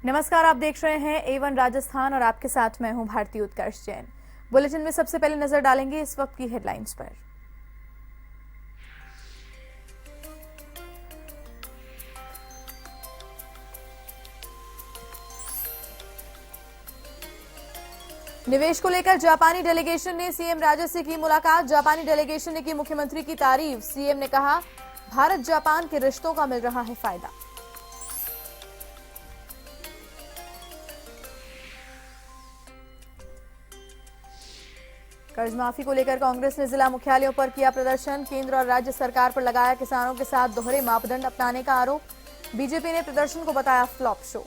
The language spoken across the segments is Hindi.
नमस्कार, आप देख रहे हैं A1 राजस्थान और आपके साथ मैं हूं भारती उत्कर्ष जैन। बुलेटिन में सबसे पहले नजर डालेंगे इस वक्त की हेडलाइंस पर। निवेश को लेकर जापानी डेलीगेशन ने सीएम राजे से की मुलाकात। जापानी डेलीगेशन ने की मुख्यमंत्री की तारीफ। सीएम ने कहा, भारत जापान के रिश्तों का मिल रहा है फायदा। कर्ज माफी को लेकर कांग्रेस ने जिला मुख्यालयों पर किया प्रदर्शन। केंद्र और राज्य सरकार पर लगाया किसानों के साथ दोहरे मापदंड अपनाने का आरोप। बीजेपी ने प्रदर्शन को बताया फ्लॉप शो।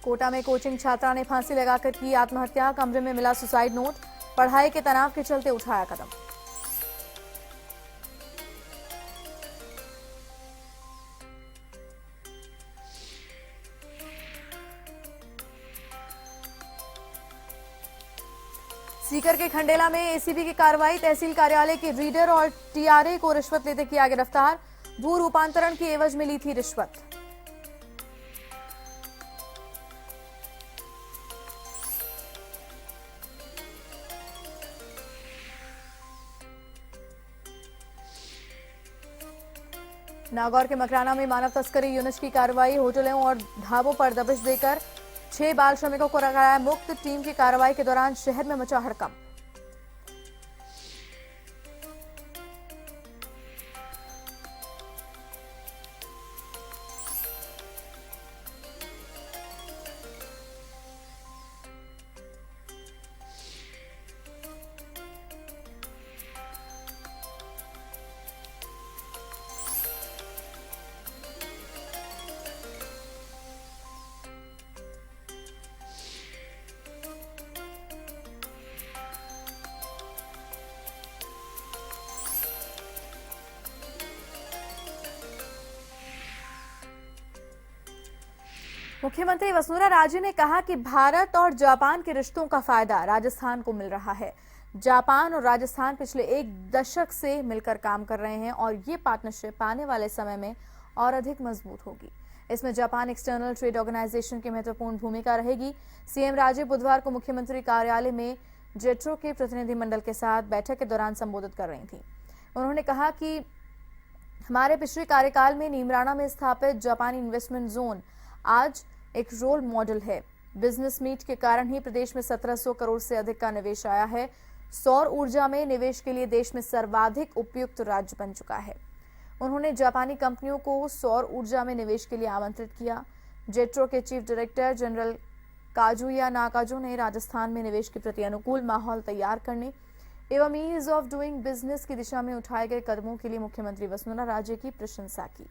कोटा में कोचिंग छात्रा ने फांसी लगाकर की आत्महत्या। कमरे में मिला सुसाइड नोट। पढ़ाई के तनाव के चलते उठाया कदम। सीकर के खंडेला में एसीबी की कार्रवाई। तहसील कार्यालय के रीडर और टीआरए को रिश्वत लेते किया गिरफ्तार। भू रूपांतरण की एवज में ली थी रिश्वत। नागौर के मकराना में मानव तस्करी यूनिट की कार्रवाई। होटलों और ढाबों पर दबिश देकर 6 बाल श्रमिकों को रखाया मुक्त। टीम की कार्रवाई के दौरान शहर में मचा हड़कंप। मुख्यमंत्री वसुंधरा राजे ने कहा कि भारत और जापान के रिश्तों का फायदा राजस्थान को मिल रहा है। जापान और राजस्थान पिछले 1 दशक से मिलकर काम कर रहे हैं और ये पार्टनरशिप आने वाले समय में और अधिक मजबूत होगी। इसमें जापान एक्सटर्नल ट्रेड ऑर्गेनाइजेशन की महत्वपूर्ण भूमिका रहेगी। सीएम राजे बुधवार को मुख्यमंत्री कार्यालय में जेट्रो के प्रतिनिधिमंडल के साथ बैठक के दौरान संबोधित कर रही थी। उन्होंने कहा कि हमारे पिछले कार्यकाल में नीमराणा में स्थापित जापानी इन्वेस्टमेंट जोन आज एक रोल मॉडल है। बिजनेस मीट के कारण ही प्रदेश में 1700 करोड़ से अधिक का निवेश आया है। सौर ऊर्जा में निवेश के लिए देश में सर्वाधिक उपयुक्त राज्य बन चुका है। उन्होंने जापानी कंपनियों को सौर ऊर्जा में निवेश के लिए आमंत्रित किया। जेट्रो के चीफ डायरेक्टर जनरल काजुया नाकाजो ने राजस्थान में निवेश के प्रति अनुकूल माहौल तैयार करने एवं ईज ऑफ डूइंग बिजनेस की दिशा में उठाए गए कदमों के लिए मुख्यमंत्री वसुंधरा राजे की प्रशंसा की।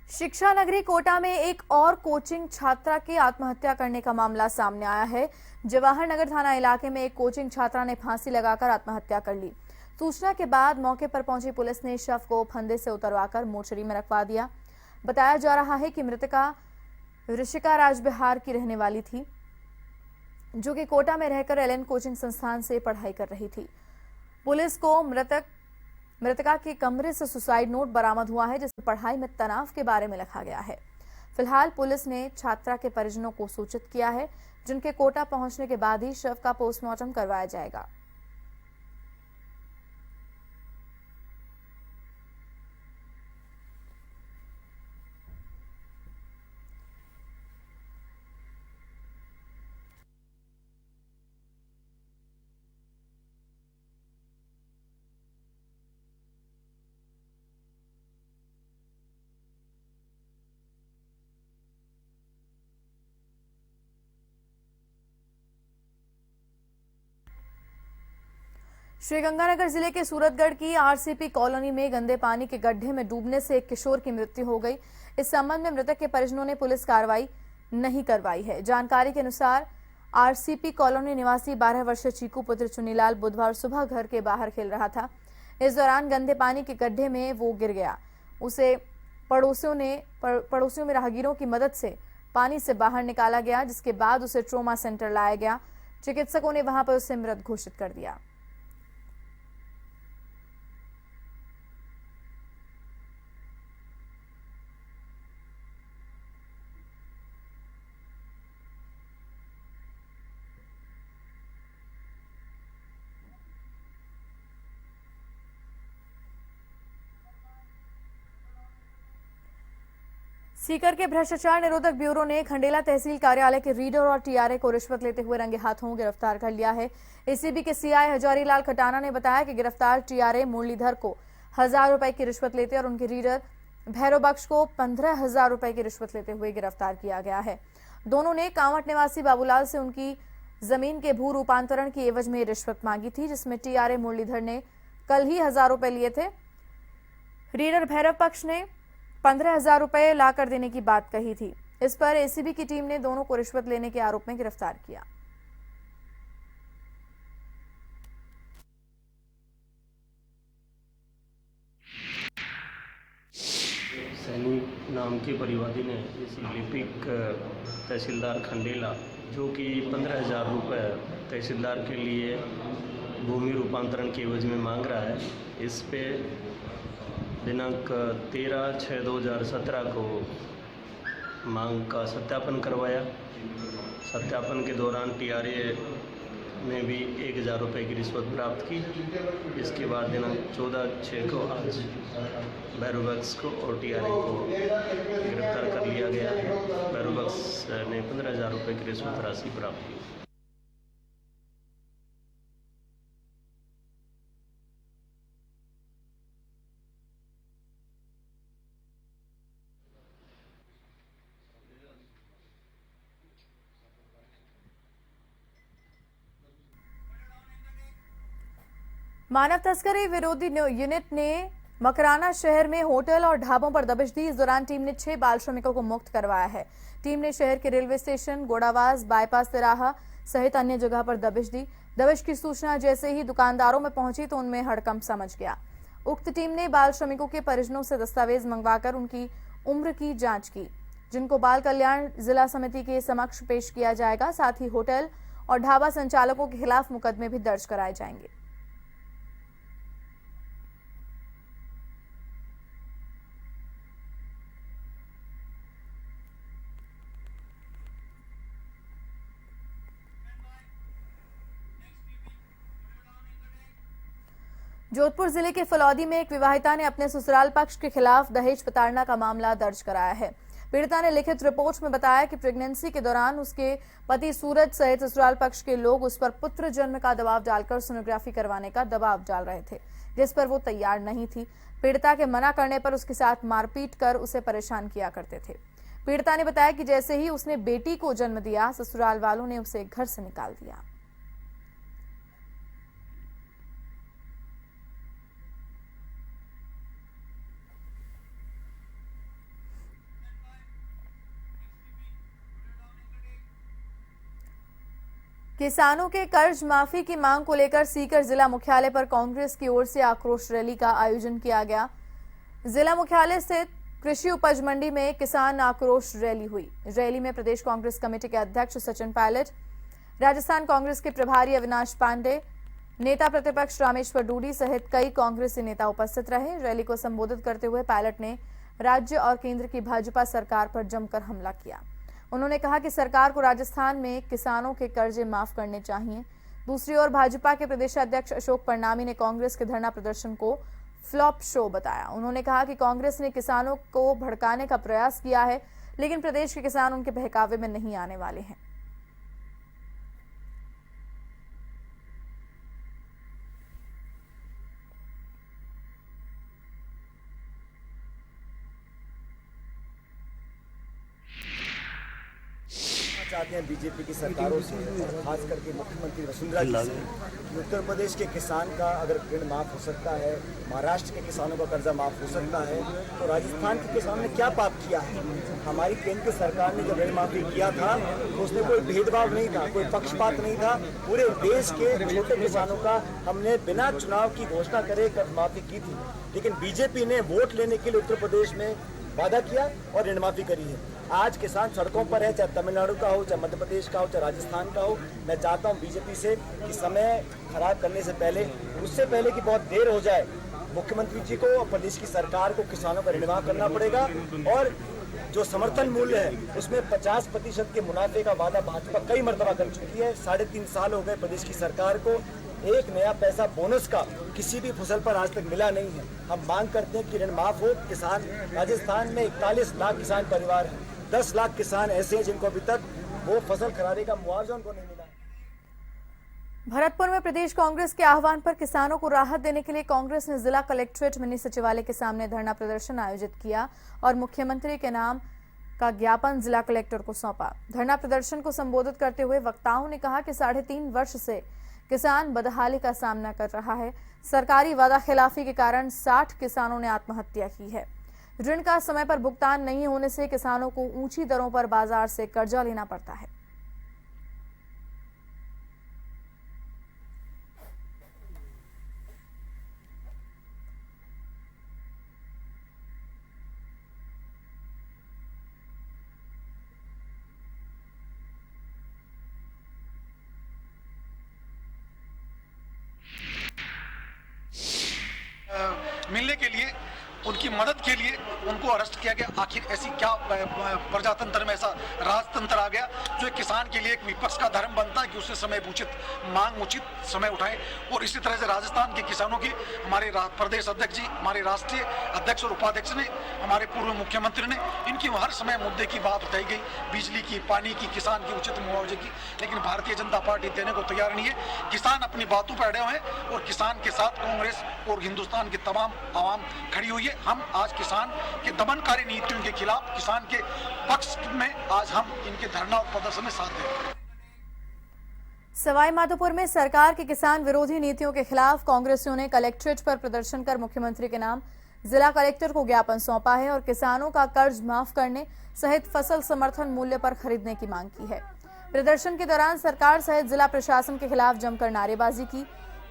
शिक्षा नगरी कोटा में एक और कोचिंग छात्रा के आत्महत्या करने का मामला सामने आया है। जवाहर नगर थाना इलाके में एक कोचिंग छात्रा ने फांसी लगाकर आत्महत्या कर ली। सूचना के बाद मौके पर पहुंची पुलिस ने शव को फंदे से उतरवाकर मोर्चरी में रखवा दिया। बताया जा रहा है कि मृतका ऋषिका राजबिहार की रहने वाली थी, जो कि कोटा में रहकर एलएन कोचिंग संस्थान से पढ़ाई कर रही थी। पुलिस को मृतका के कमरे से सुसाइड नोट बरामद हुआ है, जिसमें पढ़ाई में तनाव के बारे में लिखा गया है। फिलहाल पुलिस ने छात्रा के परिजनों को सूचित किया है, जिनके कोटा पहुंचने के बाद ही शव का पोस्टमार्टम करवाया जाएगा। श्रीगंगानगर जिले के सूरतगढ़ की आरसीपी कॉलोनी में गंदे पानी के गड्ढे में डूबने से एक किशोर की मृत्यु हो गई। इस संबंध में मृतक के परिजनों ने पुलिस कार्रवाई नहीं करवाई है। जानकारी के अनुसार आरसीपी कॉलोनी निवासी 12 वर्षीय चीकू पुत्र चुनीलाल बुधवार सुबह घर के बाहर खेल रहा था। इस दौरान गंदे पानी के गड्ढे में वो गिर गया। उसे पड़ोसियों में राहगीरों की मदद से पानी से बाहर निकाला गया, जिसके बाद उसे ट्रॉमा सेंटर लाया गया। चिकित्सकों ने वहां पर उसे मृत घोषित कर दिया। सीकर के भ्रष्टाचार निरोधक ब्यूरो ने खंडेला तहसील कार्यालय के रीडर और टीआरए को रिश्वत लेते हुए रंगे हाथों गिरफ्तार कर लिया है। एसीबी के सीआई हजारीलाल खटाना ने बताया कि गिरफ्तार टीआरए मुरलीधर को 1000 रुपए की रिश्वत लेते और उनके रीडर भैरव बख्श को 15,000 रुपए की रिश्वत लेते हुए गिरफ्तार किया गया है। दोनों ने कांवट निवासी बाबूलाल से उनकी जमीन के भू रूपांतरण की एवज में रिश्वत मांगी थी, जिसमें टीआरए मुरलीधर ने कल ही 1000 रुपए लिए थे। रीडर भैरव बख्श ने 15,000 रुपए लाकर देने की बात कही थी। इस पर एसीबी की टीम ने दोनों को रिश्वत लेने के आरोप में गिरफ्तार किया। सैनी नाम के परिवादी ने इस लिपिक तहसीलदार खंडेला, जो कि 15,000 रुपये तहसीलदार के लिए भूमि रूपांतरण के एवज में मांग रहा है, इस पे दिनांक 13/6/2017 को मांग का सत्यापन करवाया। सत्यापन के दौरान टीआरए ने भी 1,000 रुपये की रिश्वत प्राप्त की। इसके बाद दिनांक 14/6 को आज भैरव बख्श को और टीआरए को गिरफ्तार कर लिया गया है। भैरव बख्श ने 15,000 रुपये की रिश्वत राशि प्राप्त की। मानव तस्करी विरोधी यूनिट ने मकराना शहर में होटल और ढाबों पर दबिश दी। इस दौरान टीम ने 6 बाल श्रमिकों को मुक्त करवाया है। टीम ने शहर के रेलवे स्टेशन, गोड़ावास, बाईपास तिराहा सहित अन्य जगह पर दबिश दी। दबिश की सूचना जैसे ही दुकानदारों में पहुंची तो उनमें हड़कंप समझ गया। उक्त टीम ने बाल श्रमिकों के परिजनों से दस्तावेज मंगवाकर उनकी उम्र की जांच की, जिनको बाल कल्याण जिला समिति के समक्ष पेश किया जाएगा। साथ ही होटल और ढाबा संचालकों के खिलाफ मुकदमे भी दर्ज कराए जाएंगे। जोधपुर जिले के फलौदी में एक विवाहिता ने अपने ससुराल पक्ष के खिलाफ दहेज प्रताड़ना का मामला दर्ज कराया है। पीड़िता ने लिखित रिपोर्ट में बताया कि प्रेगनेंसी के दौरान उसके पति सूरज सहित ससुराल पक्ष के लोग उस पर पुत्र जन्म का दबाव डालकर सोनोग्राफी करवाने का दबाव डाल रहे थे, जिस पर वो तैयार नहीं थी। पीड़िता के मना करने पर उसके साथ मारपीट कर उसे परेशान किया करते थे। पीड़िता ने बताया कि जैसे ही उसने बेटी को जन्म दिया, ससुराल वालों ने उसे घर से निकाल दिया। किसानों के कर्ज माफी की मांग को लेकर सीकर जिला मुख्यालय पर कांग्रेस की ओर से आक्रोश रैली का आयोजन किया गया। जिला मुख्यालय स्थित कृषि उपज मंडी में किसान आक्रोश रैली हुई। रैली में प्रदेश कांग्रेस कमेटी के अध्यक्ष सचिन पायलट, राजस्थान कांग्रेस के प्रभारी अविनाश पांडे, नेता प्रतिपक्ष रामेश्वर डूडी सहित कई कांग्रेसी नेता उपस्थित रहे। रैली को संबोधित करते हुए पायलट ने राज्य और केंद्र की भाजपा सरकार पर जमकर हमला किया। उन्होंने कहा कि सरकार को राजस्थान में किसानों के कर्जे माफ करने चाहिए। दूसरी ओर भाजपा के प्रदेशाध्यक्ष अशोक परनामी ने कांग्रेस के धरना प्रदर्शन को फ्लॉप शो बताया। उन्होंने कहा कि कांग्रेस ने किसानों को भड़काने का प्रयास किया है, लेकिन प्रदेश के किसान उनके बहकावे में नहीं आने वाले हैं। चाहते हैं बीजेपी की सरकारों से, खास करके मुख्यमंत्री वसुंधरा जी से, कि उत्तर प्रदेश के किसान का अगर ऋण माफ़ हो सकता है, महाराष्ट्र के किसानों का कर्जा माफ़ हो सकता है, तो राजस्थान के किसानों ने क्या पाप किया है? हमारी केंद्र की सरकार ने जब ऋण माफ़ी किया था तो उसमें कोई भेदभाव नहीं था, कोई पक्षपात नहीं था। पूरे देश के छोटे किसानों का हमने बिना चुनाव की घोषणा करे कर्ज माफ़ी की थी, लेकिन बीजेपी ने वोट लेने के लिए उत्तर प्रदेश में वादा किया और ऋण माफ़ी करी है। आज किसान सड़कों पर है, चाहे तमिलनाडु का हो, चाहे मध्य प्रदेश का हो, चाहे राजस्थान का हो। मैं चाहता हूं बीजेपी से कि समय खराब करने से पहले, उससे पहले कि बहुत देर हो जाए, मुख्यमंत्री जी को और प्रदेश की सरकार को किसानों का ऋण माफ़ करना पड़ेगा। और जो समर्थन मूल्य है उसमें 50% के मुनाफे का वादा भाजपा कई मरतबा कर चुकी है। 3.5 साल हो गए प्रदेश की सरकार को, एक नया पैसा बोनस का किसी भी फसल पर आज तक मिला नहीं है। हम मांग करते हैं कि ऋण माफ हो। किसान, राजस्थान में 41 लाख किसान परिवार हैं, 10 लाख किसान ऐसे हैं जिनको अभी तक वो फसल खराबे का मुआवजा उनको नहीं मिला। भरतपुर में प्रदेश कांग्रेस के आह्वान पर किसानों को राहत देने के लिए कांग्रेस ने जिला कलेक्ट्रेट मिनी सचिवालय के सामने धरना प्रदर्शन आयोजित किया और मुख्यमंत्री के नाम का ज्ञापन जिला कलेक्टर को सौंपा। धरना प्रदर्शन को संबोधित करते हुए वक्ताओं ने कहा कि 3.5 वर्ष से किसान बदहाली का सामना कर रहा है। सरकारी वादा खिलाफी के कारण 60 किसानों ने आत्महत्या की है। ऋण का समय पर भुगतान नहीं होने से किसानों को ऊंची दरों पर बाजार से कर्जा लेना पड़ता है। मिलने के लिए, उनकी मदद के लिए उनको अरेस्ट किया गया। आखिर ऐसी क्या प्रजातंत्र में ऐसा राजतंत्र आ गया जो एक किसान के लिए एक विपक्ष का धर्म बनता है कि उससे समय उचित मांग उचित समय उठाए। और इसी तरह से राजस्थान के किसानों की हमारे प्रदेश अध्यक्ष जी, हमारे राष्ट्रीय अध्यक्ष और उपाध्यक्ष ने, हमारे पूर्व मुख्यमंत्री ने, इनकी हर समय मुद्दे की बात बताई गई, बिजली की, पानी की, किसान की उचित मुआवजे की, लेकिन भारतीय जनता पार्टी देने को तैयार नहीं है। किसान अपनी बातों पर अड़े हुए हैं और किसान के साथ कांग्रेस और हिंदुस्तान की तमाम आवाम खड़ी हुई है। हम आज किसान के दमनकारी नीतियों के खिलाफ, किसान के पक्ष में आज हम इनके धरना और प्रदर्शन में साथ हैं। सवाई माधोपुर में सरकार के किसान विरोधी नीतियों के खिलाफ कांग्रेसियों ने कलेक्ट्रेट पर प्रदर्शन कर मुख्यमंत्री के नाम जिला कलेक्टर को ज्ञापन सौंपा है और किसानों का कर्ज माफ करने सहित फसल समर्थन मूल्य पर खरीदने की मांग की है। प्रदर्शन के दौरान सरकार सहित जिला प्रशासन के खिलाफ जमकर नारेबाजी की।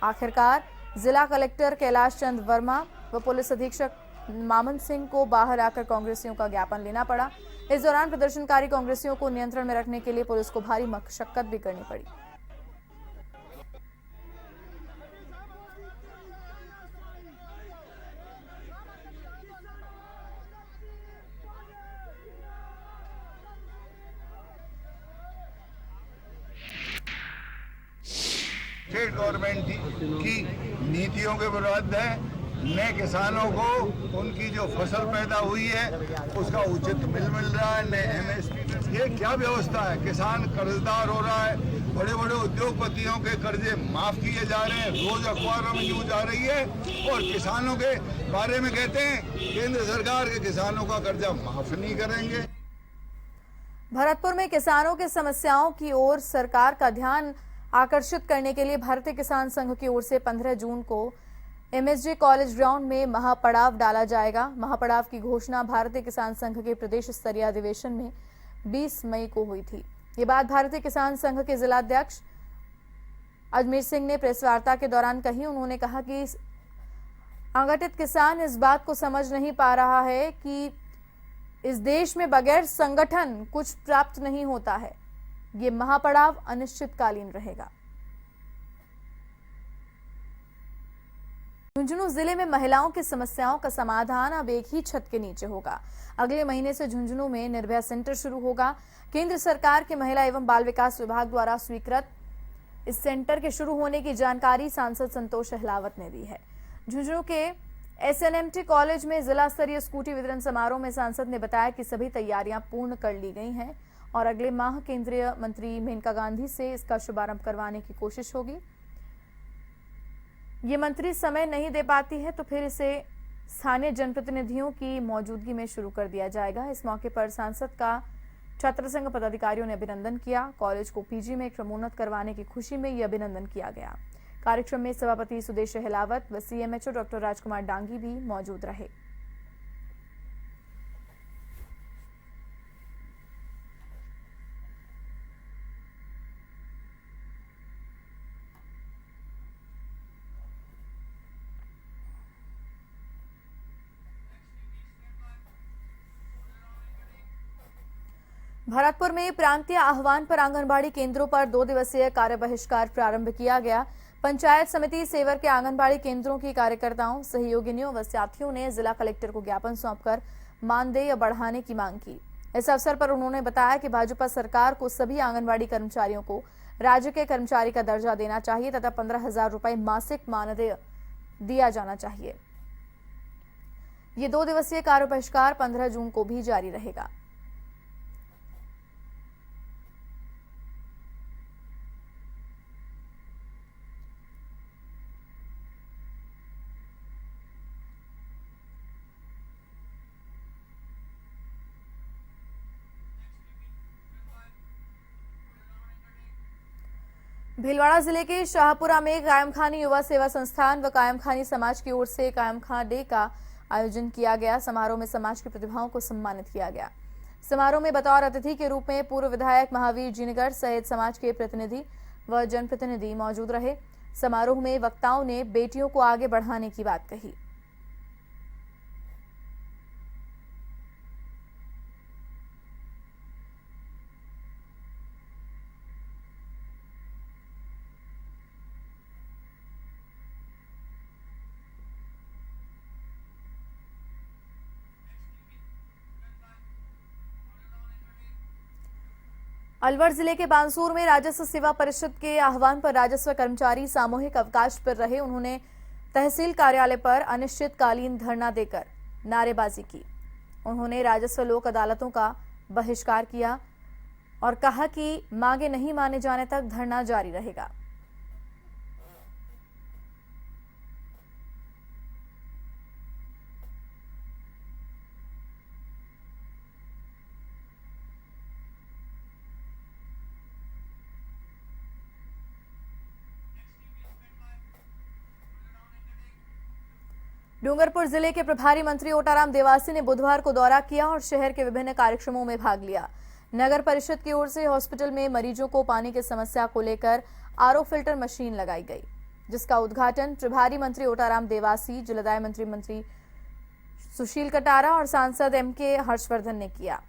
आखिरकार जिला कलेक्टर कैलाश चंद वर्मा व पुलिस अधीक्षक मामन सिंह को बाहर आकर कांग्रेसियों का ज्ञापन लेना पड़ा। इस दौरान प्रदर्शनकारी कांग्रेसियों को नियंत्रण में रखने के लिए पुलिस को भारी मशक्कत भी करनी पड़ी। स्टेट गवर्नमेंट की नीतियों के विरुद्ध है। नए किसानों को उनकी जो फसल पैदा हुई है उसका उचित मिल रहा है, नए MSP। ये क्या व्यवस्था है? किसान कर्जदार हो रहा है, बड़े बड़े उद्योगपतियों के कर्जे माफ किए जा रहे हैं, रोज अखबारों में न्यूज आ रही है और किसानों के बारे में कहते हैं केंद्र सरकार के किसानों का कर्जा माफ नहीं करेंगे। भरतपुर में किसानों की समस्याओं की ओर सरकार का ध्यान आकर्षित करने के लिए भारतीय किसान संघ की ओर से 15 जून को MSJ कॉलेज ग्राउंड में महापड़ाव डाला जाएगा। महापड़ाव की घोषणा भारतीय किसान संघ के प्रदेश स्तरीय अधिवेशन में 20 मई को हुई थी। ये बात भारतीय किसान संघ के जिलाध्यक्ष अजमेर सिंह ने प्रेस वार्ता के दौरान कही। उन्होंने कहा कि असंगठित किसान इस बात को समझ नहीं पा रहा है कि इस देश में बगैर संगठन कुछ प्राप्त नहीं होता है। ये महापड़ाव अनिश्चितकालीन रहेगा। झुंझुनू जिले में महिलाओं की समस्याओं का समाधान अब एक ही छत के नीचे होगा। अगले महीने से झुंझुनू में निर्भया सेंटर शुरू होगा। केंद्र सरकार के महिला एवं बाल विकास विभाग द्वारा स्वीकृत इस सेंटर के शुरू होने की जानकारी सांसद संतोष अहलावत ने दी है। झुंझुनू के SNMT कॉलेज में जिला स्तरीय स्कूटी वितरण समारोह में सांसद ने बताया कि सभी तैयारियां पूर्ण कर ली गई हैं और अगले माह केंद्रीय मंत्री मेनका गांधी से इसका शुभारंभ करवाने की कोशिश होगी। ये मंत्री समय नहीं दे पाती है तो फिर इसे स्थानीय जनप्रतिनिधियों की मौजूदगी में शुरू कर दिया जाएगा। इस मौके पर सांसद का छात्र संघ पदाधिकारियों ने अभिनंदन किया। कॉलेज को पीजी में क्रमोन्नत करवाने की खुशी में यह अभिनंदन किया गया। कार्यक्रम में सभापति सुदेश हिलावत व सीएमएचओ डॉक्टर राजकुमार डांगी भी मौजूद रहे। भरतपुर में प्रांतीय आह्वान पर आंगनबाड़ी केंद्रों पर 2 दिवसीय कार्य बहिष्कार प्रारंभ किया गया। पंचायत समिति सेवर के आंगनबाड़ी केंद्रों की कार्यकर्ताओं, सहयोगिनियों व साथियों ने जिला कलेक्टर को ज्ञापन सौंपकर मानदेय बढ़ाने की मांग की। इस अवसर पर उन्होंने बताया कि भाजपा सरकार को सभी आंगनबाड़ी कर्मचारियों को राज्य के कर्मचारी का दर्जा देना चाहिए तथा 15,000 रुपए मासिक मानदेय दिया जाना चाहिए। ये 2 दिवसीय कार्य बहिष्कार 15 जून को भी जारी रहेगा। भीलवाड़ा जिले के शाहपुरा में कायमखानी युवा सेवा संस्थान व कायमखानी समाज की ओर से कायमखा डे का आयोजन किया गया। समारोह में समाज की प्रतिभाओं को सम्मानित किया गया। समारोह में बतौर अतिथि के रूप में पूर्व विधायक महावीर जीनगर सहित समाज के प्रतिनिधि व जनप्रतिनिधि मौजूद रहे। समारोह में वक्ताओं ने बेटियों को आगे बढ़ाने की बात कही। अलवर जिले के बांसूर में राजस्व सेवा परिषद के आह्वान पर राजस्व कर्मचारी सामूहिक अवकाश पर रहे। उन्होंने तहसील कार्यालय पर अनिश्चितकालीन धरना देकर नारेबाजी की। उन्होंने राजस्व लोक अदालतों का बहिष्कार किया और कहा कि मांगे नहीं माने जाने तक धरना जारी रहेगा। डूंगरपुर जिले के प्रभारी मंत्री ओटाराम देवासी ने बुधवार को दौरा किया और शहर के विभिन्न कार्यक्रमों में भाग लिया। नगर परिषद की ओर से हॉस्पिटल में मरीजों को पानी की समस्या को लेकर आरओ फिल्टर मशीन लगाई गई, जिसका उद्घाटन प्रभारी मंत्री ओटाराम देवासी, जिलादाय मंत्री सुशील कटारा और सांसद एमके हर्षवर्धन ने किया।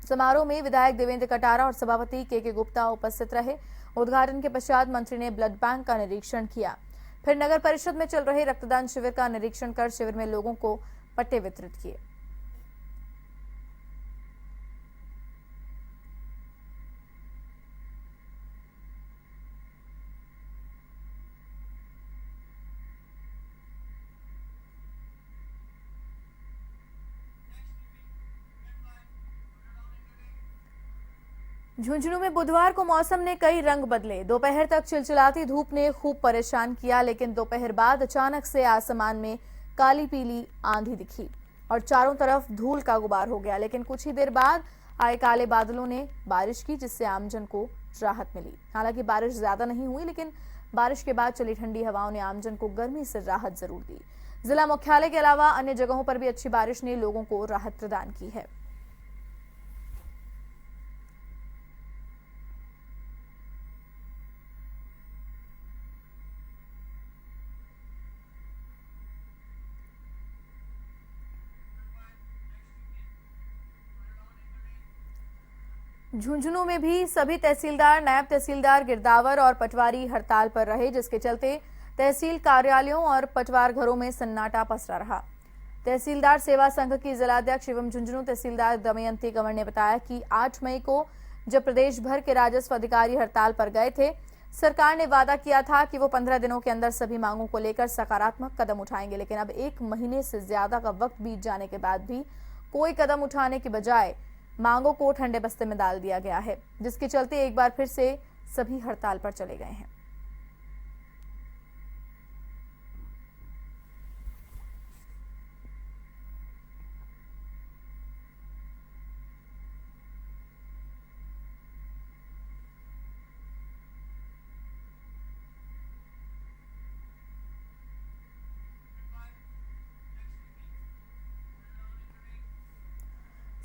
समारोह में विधायक देवेंद्र कटारा और सभापति के गुप्ता उपस्थित रहे। उद्घाटन के पश्चात मंत्री ने ब्लड बैंक का निरीक्षण किया। फिर नगर परिषद में चल रहे रक्तदान शिविर का निरीक्षण कर शिविर में लोगों को पट्टे वितरित किए। झुंझुनू में बुधवार को मौसम ने कई रंग बदले। दोपहर तक चिलचिलाती धूप ने खूब परेशान किया, लेकिन दोपहर बाद अचानक से आसमान में काली पीली आंधी दिखी और चारों तरफ धूल का गुबार हो गया। लेकिन कुछ ही देर बाद आए काले बादलों ने बारिश की, जिससे आमजन को राहत मिली। हालांकि बारिश ज्यादा नहीं हुई, लेकिन बारिश के बाद चली ठंडी हवाओं ने आमजन को गर्मी से राहत जरूर दी। जिला मुख्यालय के अलावा अन्य जगहों पर भी अच्छी बारिश ने लोगों को राहत प्रदान की है। झुंझुनू में भी सभी तहसीलदार, नायब तहसीलदार, गिरदावर और पटवारी हड़ताल पर रहे, जिसके चलते तहसील कार्यालयों और पटवार घरों में सन्नाटा पसरा रहा। तहसीलदार सेवा संघ की जिलाध्यक्ष एवं झुंझुनू तहसीलदार दमयंती कंवर ने बताया कि 8 मई को जब प्रदेश भर के राजस्व अधिकारी हड़ताल पर गए थे, सरकार ने वादा किया था कि वो 15 दिनों के अंदर सभी मांगों को लेकर सकारात्मक कदम उठाएंगे। लेकिन अब 1 महीने से ज्यादा का वक्त बीत जाने के बाद भी कोई कदम उठाने की बजाय मांगों को ठंडे बस्ते में डाल दिया गया है, जिसके चलते एक बार फिर से सभी हड़ताल पर चले गए हैं।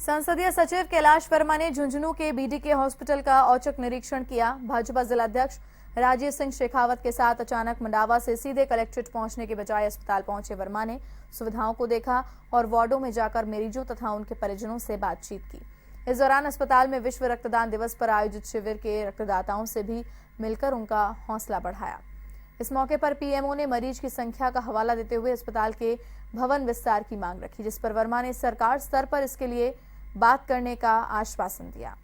संसदीय सचिव कैलाश वर्मा ने झुंझुनू के बीडीके हॉस्पिटल का औचक निरीक्षण किया। भाजपा जिलाध्यक्ष राजीव सिंह शेखावत के साथ अचानक मंडावा से सीधे कलेक्ट्रेट पहुंचने के बजाय अस्पताल पहुंचे वर्मा ने सुविधाओं को देखा और वार्डों में जाकर मरीजों तथा उनके परिजनों से बातचीत की। इस दौरान अस्पताल में विश्व रक्तदान दिवस पर आयोजित शिविर के रक्तदाताओं से भी मिलकर उनका हौसला बढ़ाया। इस मौके पर पीएमओ ने मरीज की संख्या का हवाला देते हुए अस्पताल के भवन विस्तार की मांग रखी, जिस पर वर्मा ने सरकार स्तर पर इसके लिए बात करने का आश्वासन दिया।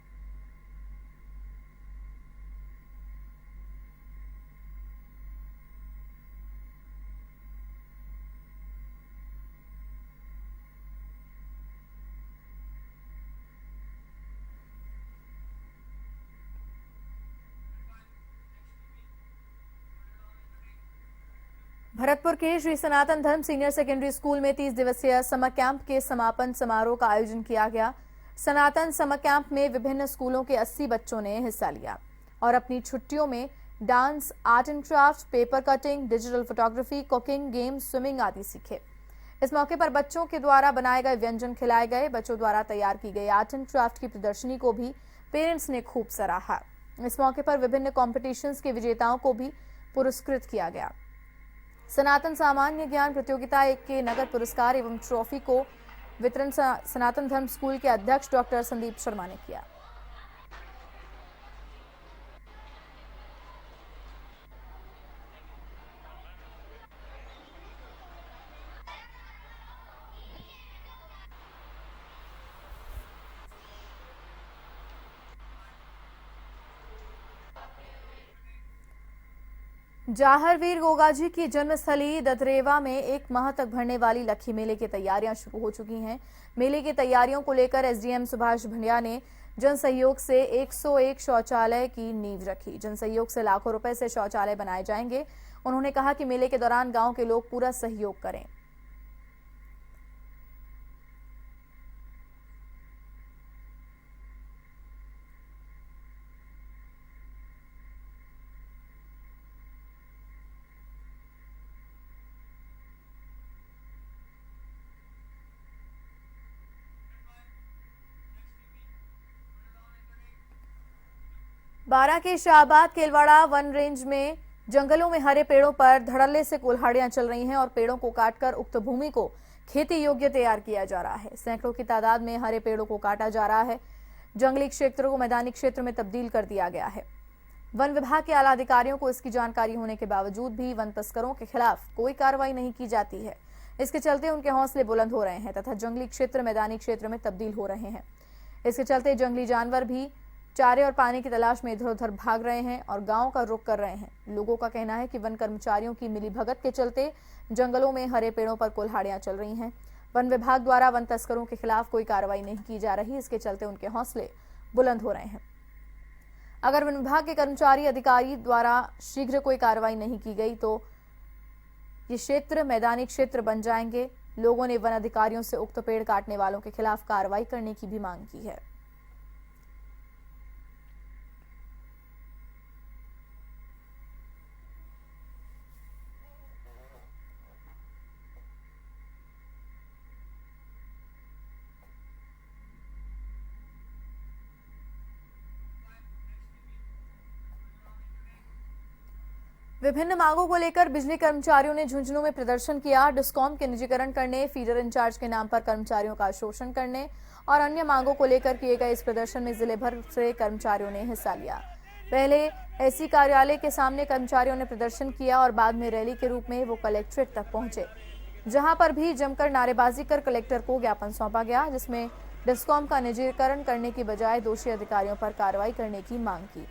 भरतपुर के श्री सनातन धर्म सीनियर सेकेंडरी स्कूल में 30 दिवसीय समर कैंप के समापन समारोह का आयोजन किया गया। सनातन समर कैंप में विभिन्न स्कूलों के 80 बच्चों ने हिस्सा लिया और अपनी छुट्टियों में dance, art and craft, paper cutting, digital photography, cooking, games, swimming आदि सीखे। इस मौके पर बच्चों के द्वारा बनाए गए व्यंजन खिलाए गए। बच्चों द्वारा तैयार की गई आर्ट एंड क्राफ्ट की प्रदर्शनी को भी पेरेंट्स ने खूब सराहा। इस मौके पर विभिन्न कॉम्पिटिशन्स के विजेताओं को भी पुरस्कृत किया गया। सनातन सामान्य ज्ञान प्रतियोगिता के नगद पुरस्कार एवं ट्रॉफी को वितरण सनातन धर्म स्कूल के अध्यक्ष डॉक्टर संदीप शर्मा ने किया। जाहरवीर गोगाजी की जन्मस्थली ददरेवा में 1 माह तक भरने वाली लक्खी मेले की तैयारियां शुरू हो चुकी हैं। मेले की तैयारियों को लेकर एसडीएम सुभाष भंडिया ने जन सहयोग से 101 शौचालय की नींव रखी। जन सहयोग से लाखों रुपए से शौचालय बनाए जाएंगे। उन्होंने कहा कि मेले के दौरान गांव के लोग पूरा सहयोग करें। बारां के शाहबाद केलवाड़ा वन रेंज में जंगलों में हरे पेड़ों पर धड़ल्ले से कुल्हाड़ियां चल रही हैं और पेड़ों को काटकर उक्त भूमि को खेती योग्य तैयार किया जा रहा है। सैकड़ों की तादाद में हरे पेड़ों को काटा जा रहा है। जंगली क्षेत्रों को मैदानी क्षेत्र में तब्दील कर दिया गया है। वन विभाग के आला अधिकारियों को इसकी जानकारी होने के बावजूद भी वन तस्करों के खिलाफ कोई कार्रवाई नहीं की जाती है। इसके चलते उनके हौसले बुलंद हो रहे हैं तथा जंगली क्षेत्र मैदानी क्षेत्र में तब्दील हो रहे हैं। इसके चलते जंगली जानवर भी चारे और पानी की तलाश में इधर उधर भाग रहे हैं और गांव का रुख कर रहे हैं। लोगों का कहना है कि वन कर्मचारियों की मिलीभगत के चलते जंगलों में हरे पेड़ों पर कुल्हाड़ियां चल रही हैं। वन विभाग द्वारा वन तस्करों के खिलाफ कोई कार्रवाई नहीं की जा रही। इसके चलते उनके हौसले बुलंद हो रहे हैं। अगर वन विभाग के कर्मचारी अधिकारी द्वारा शीघ्र कोई कार्रवाई नहीं की गई तो ये क्षेत्र मैदानी क्षेत्र बन जाएंगे। लोगों ने वन अधिकारियों से उक्त पेड़ काटने वालों के खिलाफ कार्रवाई करने की भी मांग की है। विभिन्न मांगों को लेकर बिजली कर्मचारियों ने झुंझुनू में प्रदर्शन किया। डिस्कॉम के निजीकरण करने, फीडर इंचार्ज के नाम पर कर्मचारियों का शोषण करने और अन्य मांगों को लेकर किए गए इस प्रदर्शन में जिले भर से कर्मचारियों ने हिस्सा लिया। पहले एसी कार्यालय के सामने कर्मचारियों ने प्रदर्शन किया और बाद में रैली के रूप में वो कलेक्ट्रेट तक पहुंचे, जहां पर भी जमकर नारेबाजी कर कलेक्टर को ज्ञापन सौंपा गया, जिसमें डिस्कॉम का निजीकरण करने की बजाय दोषी अधिकारियों पर कार्रवाई करने की मांग की।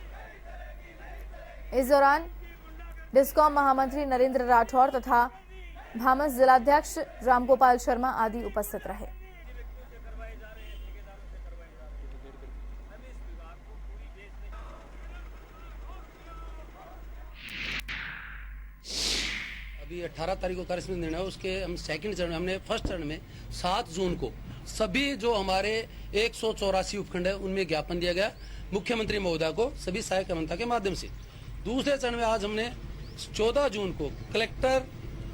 इस दौरान डिस्कॉम महामंत्री नरेंद्र राठौर तथा भामस जिलाध्यक्ष रामगोपाल शर्मा आदि उपस्थित रहे। अभी 18 तारीख को कार्यसमिति निर्णय है, उसके हम सेकंड चरण में, हमने फर्स्ट चरण में 7 जून को सभी जो हमारे 184 उपखंड है उनमें ज्ञापन दिया गया मुख्यमंत्री महोदय को सभी सहायक कर्मता के माध्यम से। दूसरे चरण में आज हमने 14 जून को कलेक्टर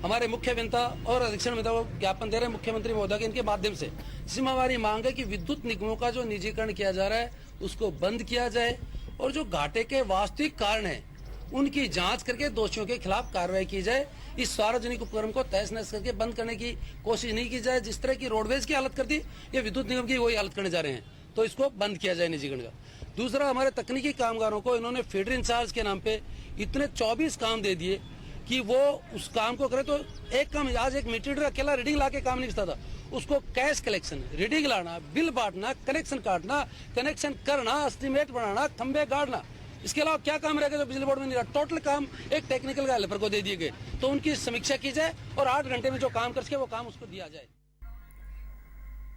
हमारे मुख्य अभियंता और अधीक्षण अभियंता को ज्ञापन दे रहे हैं मुख्यमंत्री महोदय के इनके माध्यम से, जिसमें हमारी मांग है कि विद्युत निगमों का जो निजीकरण किया जा रहा है उसको बंद किया जाए और जो घाटे के वास्तविक कारण है उनकी जांच करके दोषियों के खिलाफ कार्रवाई की जाए। इस सार्वजनिक उपक्रम को तहस नहस करके बंद करने की कोशिश नहीं की जाए। जिस तरह की रोडवेज की हालत कर दी, ये विद्युत निगम की वही हालत करने जा रहे हैं, तो इसको बंद किया जाए निजीकरण का। दूसरा, हमारे तकनीकी कामगारों को इन्होंने फीडर इंचार्ज के नाम पे इतने 24 काम दे दिए कि वो उस काम को करे तो एक काम, आज एक मीटर अकेला रीडिंग ला के काम नहीं करता था, उसको कैश कलेक्शन, रीडिंग लाना, बिल बांटना, कनेक्शन काटना, कनेक्शन करना, एस्टीमेट बनाना, खंबे गाड़ना, इसके अलावा क्या काम रहेगा जो बिजली बोर्ड में नहीं रहा। टोटल काम एक टेक्निकल हेल्पर को दे दिए गए, तो उनकी समीक्षा की जाए और 8 घंटे में जो काम कर सके वो काम उसको दिया जाए।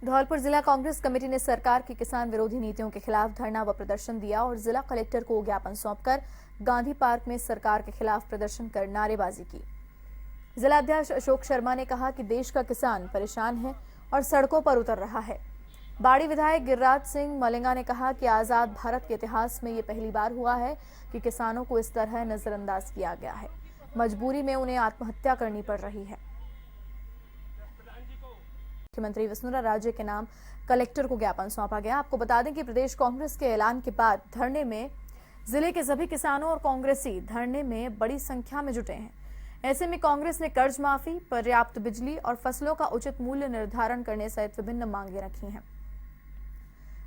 धौलपुर जिला कांग्रेस कमेटी ने सरकार की किसान विरोधी नीतियों के खिलाफ धरना व प्रदर्शन दिया और जिला कलेक्टर को ज्ञापन सौंपकर गांधी पार्क में सरकार के खिलाफ प्रदर्शन कर नारेबाजी की। जिला अध्यक्ष अशोक शर्मा ने कहा कि देश का किसान परेशान है और सड़कों पर उतर रहा है। बाड़ी विधायक गिरिराज सिंह मलेंगा ने कहा कि आजाद भारत के इतिहास में ये पहली बार हुआ है कि किसानों को इस तरह नजरअंदाज किया गया है, मजबूरी में उन्हें आत्महत्या करनी पड़ रही है। मुख्यमंत्री वसुंधरा राजे के नाम कलेक्टर को ज्ञापन सौंपा गया। आपको बता दें कि प्रदेश कांग्रेस के ऐलान के बाद धरने में जिले के सभी किसानों और कांग्रेसी धरने में बड़ी संख्या में जुटे हैं। ऐसे में कांग्रेस ने कर्ज माफी, पर्याप्त बिजली और फसलों का उचित मूल्य निर्धारण करने सहित विभिन्न मांगे रखी हैं।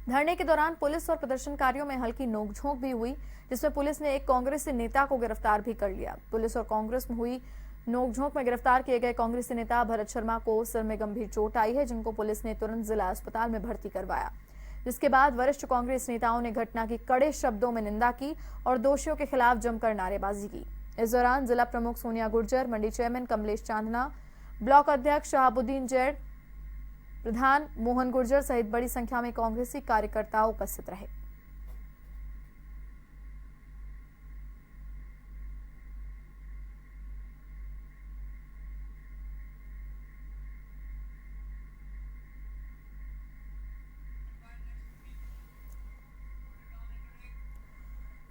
धरने के दौरान पुलिस और प्रदर्शनकारियों में हल्की नोकझोंक भी हुई, जिसमें पुलिस ने एक कांग्रेसी नेता को गिरफ्तार भी कर लिया। पुलिस और कांग्रेस में हुई नोकझोंक में गिरफ्तार किए गए कांग्रेसी नेता भरत शर्मा को सिर में गंभीर चोट आई है, जिनको पुलिस ने तुरंत जिला अस्पताल में भर्ती करवाया। जिसके बाद वरिष्ठ कांग्रेस नेताओं ने घटना की कड़े शब्दों में निंदा की और दोषियों के खिलाफ जमकर नारेबाजी की। इस दौरान जिला प्रमुख सोनिया गुर्जर, मंडी चेयरमैन कमलेश चांदना, ब्लॉक अध्यक्ष शहाबुद्दीन जैद, प्रधान मोहन गुर्जर सहित बड़ी संख्या में कांग्रेसी कार्यकर्ता उपस्थित रहे।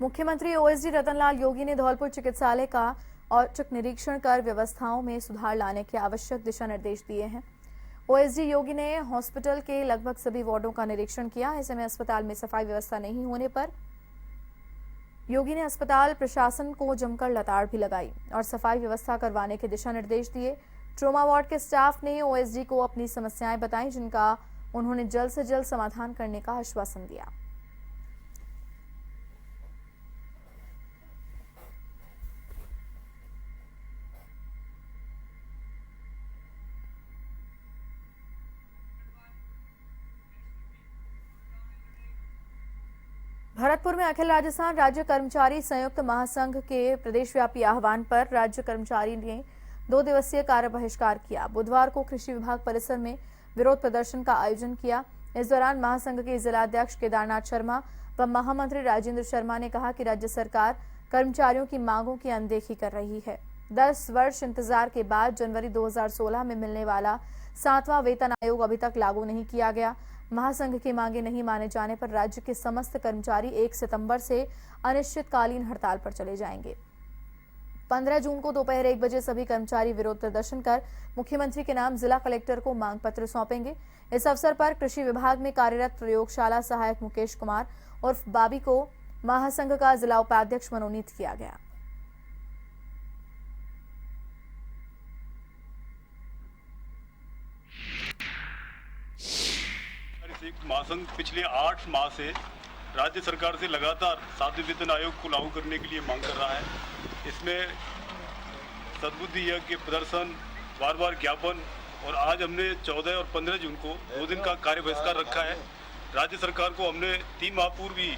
मुख्यमंत्री ओएसडी रतनलाल योगी ने धौलपुर चिकित्सालय का औचक निरीक्षण कर व्यवस्थाओं में सुधार लाने के आवश्यक दिशा निर्देश दिए हैं। ओएसडी योगी ने हॉस्पिटल के लगभग सभी वार्डों का निरीक्षण किया। ऐसे में अस्पताल में सफाई व्यवस्था नहीं होने पर योगी ने अस्पताल प्रशासन को जमकर लताड़ भी लगाई और सफाई व्यवस्था करवाने के दिशा निर्देश दिए। ट्रोमा वार्ड के स्टाफ ने ओएसडी को अपनी समस्याएं बताई, जिनका उन्होंने जल्द से जल्द समाधान करने का आश्वासन दिया। भरतपुर में अखिल राजस्थान राज्य कर्मचारी संयुक्त महासंघ के प्रदेशव्यापी आह्वान पर राज्य कर्मचारी ने 2 दिवसीय कार्य बहिष्कार किया। बुधवार को कृषि विभाग परिसर में विरोध प्रदर्शन का आयोजन किया। इस दौरान महासंघ के जिलाध्यक्ष केदारनाथ शर्मा व महामंत्री राजेंद्र शर्मा ने कहा कि राज्य सरकार कर्मचारियों की मांगों की अनदेखी कर रही है। 10 वर्ष इंतजार के बाद जनवरी 2016 में मिलने वाला 7वां वेतन आयोग अभी तक लागू नहीं किया गया। महासंघ की मांगे नहीं माने जाने पर राज्य के समस्त कर्मचारी 1 सितंबर से अनिश्चितकालीन हड़ताल पर चले जाएंगे। 15 जून को दोपहर 1 बजे सभी कर्मचारी विरोध प्रदर्शन कर मुख्यमंत्री के नाम जिला कलेक्टर को मांग पत्र सौंपेंगे। इस अवसर पर कृषि विभाग में कार्यरत प्रयोगशाला सहायक मुकेश कुमार उर्फ बाबी को महासंघ का जिला उपाध्यक्ष मनोनीत किया गया। महासंघ पिछले 8 माह से राज्य सरकार से लगातार 7वें वेतन आयोग को लागू करने के लिए मांग कर रहा है। इसमें सद्बुद्धि यज्ञ, प्रदर्शन, बार ज्ञापन और आज हमने 14 और 15 जून को 2 दिन का कार्य बहिष्कार रखा है। राज्य सरकार को हमने 3 माह पूर्व ही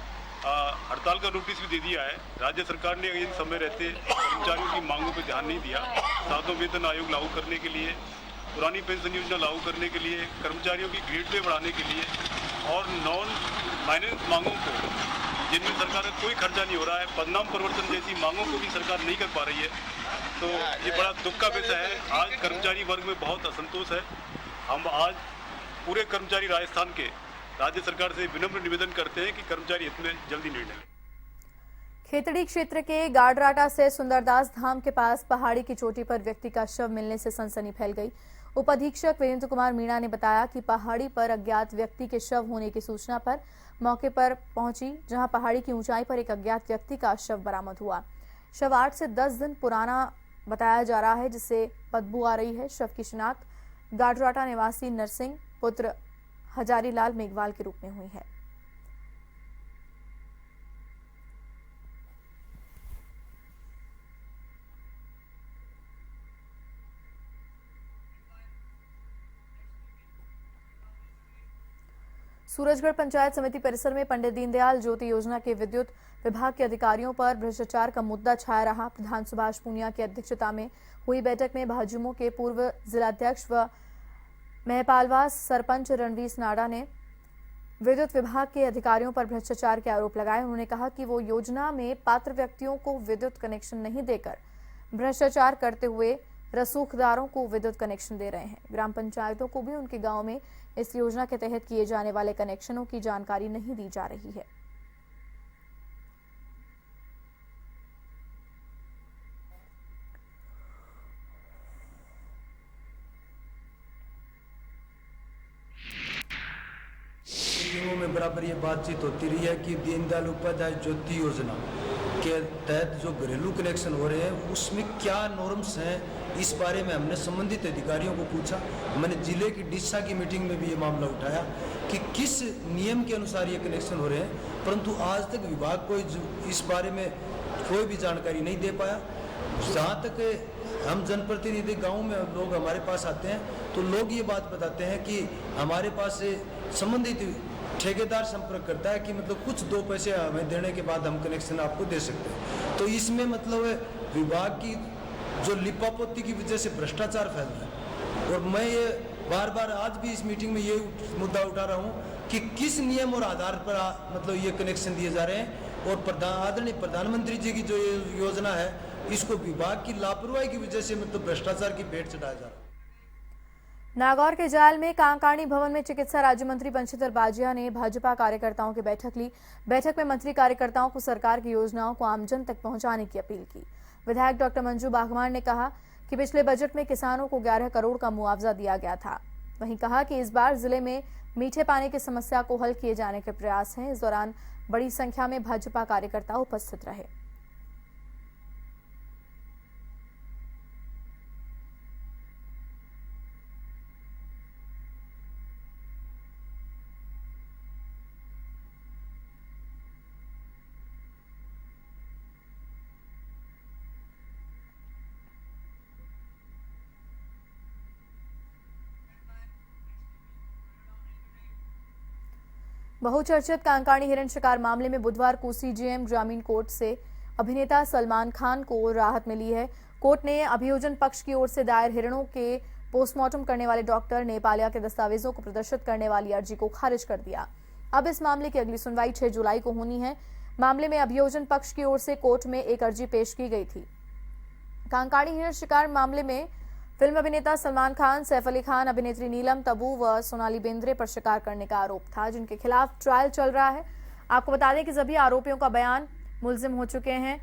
हड़ताल का नोटिस भी दे दिया है। राज्य सरकार ने इन समय रहते कर्मचारियों की मांगों पर ध्यान नहीं दिया। 7वां वेतन आयोग लागू करने के लिए, पुरानी पेंशन योजना लागू करने के लिए, कर्मचारियों की ग्रेड पे बढ़ाने के लिए और नॉन फाइनेंस मांगों को, जिनमें सरकार का कोई खर्चा नहीं हो रहा है, पदनाम परिवर्तन जैसी मांगों को भी सरकार नहीं कर पा रही है। तो ये बड़ा दुख का विषय है। आज कर्मचारी वर्ग में बहुत असंतोष है। हम आज पूरे कर्मचारी राजस्थान के राज्य सरकार से विनम्र निवेदन करते हैं कि कर्मचारी हित में जल्दी निर्णय लें। खेतड़ी क्षेत्र के गाडराटा से सुंदरदास धाम के पास पहाड़ी की चोटी पर व्यक्ति का शव मिलने से सनसनी फैल गई। उप अधीक्षक वीरेंद्र कुमार मीणा ने बताया कि पहाड़ी पर अज्ञात व्यक्ति के शव होने की सूचना पर मौके पर पहुंची, जहां पहाड़ी की ऊंचाई पर एक अज्ञात व्यक्ति का शव बरामद हुआ। शव 8 से 10 दिन पुराना बताया जा रहा है, जिससे बदबू आ रही है। शव की शिनाख्त गाडराटा निवासी नरसिंह पुत्र हजारीलाल मेघवाल के रूप में हुई है। सूरजगढ़ पंचायत समिति परिसर में पंडित दीनदयाल ज्योति योजना के विद्युत विभाग के अधिकारियों पर भ्रष्टाचार का मुद्दा छाया रहा। प्रधान सुभाष पूनिया की अध्यक्षता में हुई बैठक में भाजयुमो के पूर्व जिलाध्यक्ष व महपालवास सरपंच रणवीर नाडा ने विद्युत विभाग के अधिकारियों पर भ्रष्टाचार के आरोप लगाए। उन्होंने कहा कि वो योजना में पात्र व्यक्तियों को विद्युत कनेक्शन नहीं देकर भ्रष्टाचार करते हुए रसूखदारों को विद्युत कनेक्शन दे रहे हैं। ग्राम पंचायतों को भी उनके गांव में इस योजना के तहत किए जाने वाले कनेक्शनों की जानकारी नहीं दी जा रही है। में बराबर ये बातचीत होती रही है कि दीनदयाल उपाध्याय ज्योति योजना के तहत जो घरेलू कनेक्शन हो रहे हैं उसमें क्या नॉर्म्स हैं, इस बारे में हमने संबंधित अधिकारियों को पूछा। मैंने जिले की डिस्सा की मीटिंग में भी ये मामला उठाया कि किस नियम के अनुसार ये कनेक्शन हो रहे हैं, परंतु आज तक विभाग को इस बारे में कोई भी जानकारी नहीं दे पाया। जहाँ तक हम जनप्रतिनिधि गाँव में लोग हमारे पास आते हैं तो लोग ये बात बताते हैं कि हमारे पास संबंधित ठेकेदार संपर्क करता है कि मतलब कुछ 2 पैसे हमें देने के बाद हम कनेक्शन आपको दे सकते हैं। तो इसमें मतलब विभाग की जो लिपापोती की वजह से भ्रष्टाचार फैल रहा है। और मैं ये बार बार आज भी इस मीटिंग में ये मुद्दा उठा रहा हूँ कि किस नियम और आधार पर मतलब ये कनेक्शन दिए जा रहे हैं। और आदरणीय प्रधानमंत्री जी की जो ये योजना है, इसको विभाग की लापरवाही की वजह से मतलब भ्रष्टाचार की भेंट चढ़ाया जा रहा है। नागौर के जाल में कांकाणी भवन में चिकित्सा राज्य मंत्री बंशीधर बाजिया ने भाजपा कार्यकर्ताओं की बैठक ली। बैठक में मंत्री कार्यकर्ताओं को सरकार की योजनाओं को आमजन तक पहुंचाने की अपील की। विधायक डॉक्टर मंजू बागवान ने कहा कि पिछले बजट में किसानों को 11 करोड़ का मुआवजा दिया गया था। वहीं कहा कि इस बार जिले में मीठे पानी की समस्या को हल किए जाने के प्रयास हैं। इस दौरान बड़ी संख्या में भाजपा कार्यकर्ता उपस्थित रहे। बहुचर्चित कांकाणी हिरण शिकार मामले में बुधवार को सीजेएम ग्रामीण कोर्ट से अभिनेता सलमान खान को राहत मिली है। कोर्ट ने अभियोजन पक्ष की ओर से दायर हिरणों के पोस्टमार्टम करने वाले डॉक्टर नेपालिया के दस्तावेजों को प्रदर्शित करने वाली अर्जी को खारिज कर दिया। अब इस मामले की अगली सुनवाई 6 जुलाई को होनी है। मामले में अभियोजन पक्ष की ओर से कोर्ट में एक अर्जी पेश की गई थी। कांकाणी हिरण शिकार मामले में फिल्म अभिनेता सलमान खान, सैफ अली खान, अभिनेत्री नीलम तबू व सोनाली बेंद्रे पर शिकार करने का आरोप था, जिनके खिलाफ ट्रायल चल रहा है। आपको बता दें कि सभी आरोपियों का बयान मुलजिम हो चुके हैं।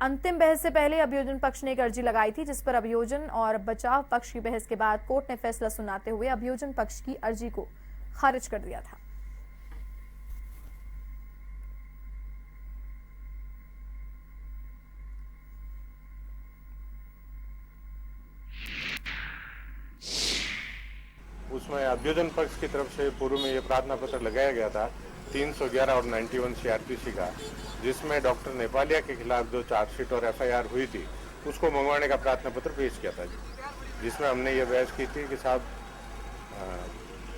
अंतिम बहस से पहले अभियोजन पक्ष ने एक अर्जी लगाई थी, जिस पर अभियोजन और बचाव पक्ष की बहस के बाद कोर्ट ने फैसला सुनाते हुए अभियोजन पक्ष की अर्जी को खारिज कर दिया था। उसमें अभियोजन पक्ष की तरफ से पूर्व में ये प्रार्थना पत्र लगाया गया था 311 और 91 सीआरपीसी का, जिसमें डॉक्टर नेपालिया के खिलाफ जो चार्जशीट और एफआईआर हुई थी उसको मंगवाने का प्रार्थना पत्र पेश किया था, जिसमें हमने ये बहस की थी कि साहब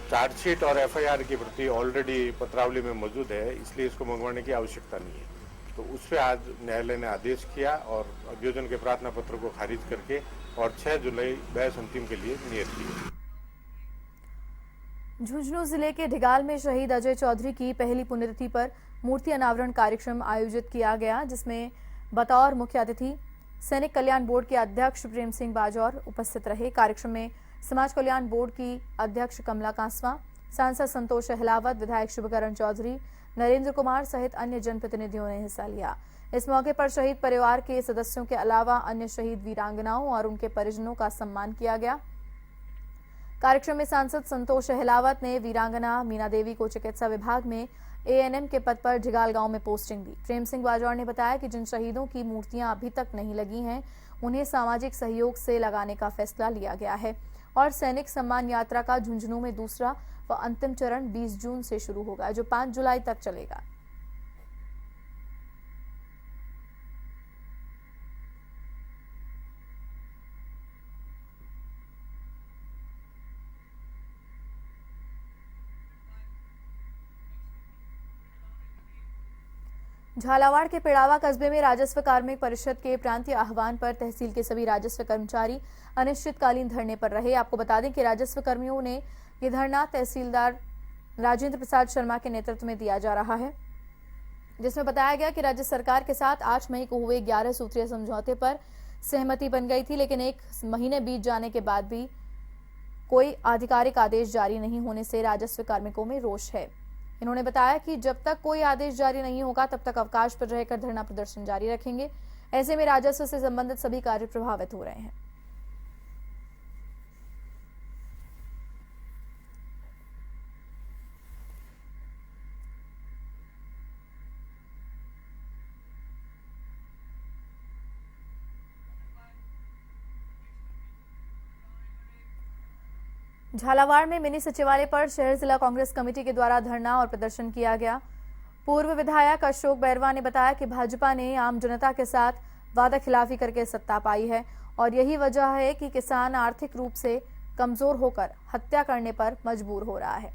चार्जशीट और एफआईआर की प्रति ऑलरेडी पत्रावली में मौजूद है, इसलिए इसको मंगवाने की आवश्यकता नहीं है। तो उस पर आज न्यायालय ने आदेश किया और अभियोजन के प्रार्थना पत्र को खारिज करके और 6 जुलाई बहस अंतिम के लिए नियत की। झुंझुनू जिले के ढिगाल में शहीद अजय चौधरी की पहली पुण्यतिथि पर मूर्ति अनावरण कार्यक्रम आयोजित किया गया, जिसमें बतौर मुख्य अतिथि सैनिक कल्याण बोर्ड के अध्यक्ष प्रेम सिंह बाजौर उपस्थित रहे। कार्यक्रम में समाज कल्याण बोर्ड की अध्यक्ष कमला कांसवा, सांसद संतोष अहलावत, विधायक शुभकरण चौधरी, नरेंद्र कुमार सहित अन्य जनप्रतिनिधियों ने हिस्सा लिया। इस मौके पर शहीद परिवार के सदस्यों के अलावा अन्य शहीद वीरांगनाओं और उनके परिजनों का सम्मान किया गया। कार्यक्रम में सांसद संतोष अहलावत ने वीरांगना मीना देवी को चिकित्सा विभाग में एएनएम के पद पर झिगाल गांव में पोस्टिंग दी। प्रेम सिंह बाजौर ने बताया कि जिन शहीदों की मूर्तियां अभी तक नहीं लगी हैं, उन्हें सामाजिक सहयोग से लगाने का फैसला लिया गया है और सैनिक सम्मान यात्रा का झुंझुनू में दूसरा व अंतिम चरण 20 जून से शुरू होगा, जो 5 जुलाई तक चलेगा। झालावाड़ के पिड़ावा कस्बे में राजस्व कार्मिक परिषद के प्रांतीय आह्वान पर तहसील के सभी राजस्व कर्मचारी अनिश्चितकालीन धरने पर रहे। आपको बता दें कि राजस्व कर्मियों ने यह धरना तहसीलदार राजेंद्र प्रसाद शर्मा के नेतृत्व में दिया जा रहा है, जिसमें बताया गया कि राज्य सरकार के साथ 8 मई को हुए 11 सूत्रीय समझौते पर सहमति बन गई थी, लेकिन 1 महीने बीत जाने के बाद भी कोई आधिकारिक आदेश जारी नहीं होने से राजस्व कार्मिकों में रोष है। इन्होंने बताया कि जब तक कोई आदेश जारी नहीं होगा तब तक अवकाश पर रहकर धरना प्रदर्शन जारी रखेंगे। ऐसे में राजस्व से संबंधित सभी कार्य प्रभावित हो रहे हैं। झालावाड़ में मिनी सचिवालय पर शहर जिला कांग्रेस कमेटी के द्वारा धरना और प्रदर्शन किया गया। पूर्व विधायक अशोक बैरवा ने बताया कि भाजपा ने आम जनता के साथ वादा खिलाफी करके सत्ता पाई है और यही वजह है कि किसान आर्थिक रूप से कमजोर होकर हत्या करने पर मजबूर हो रहा है।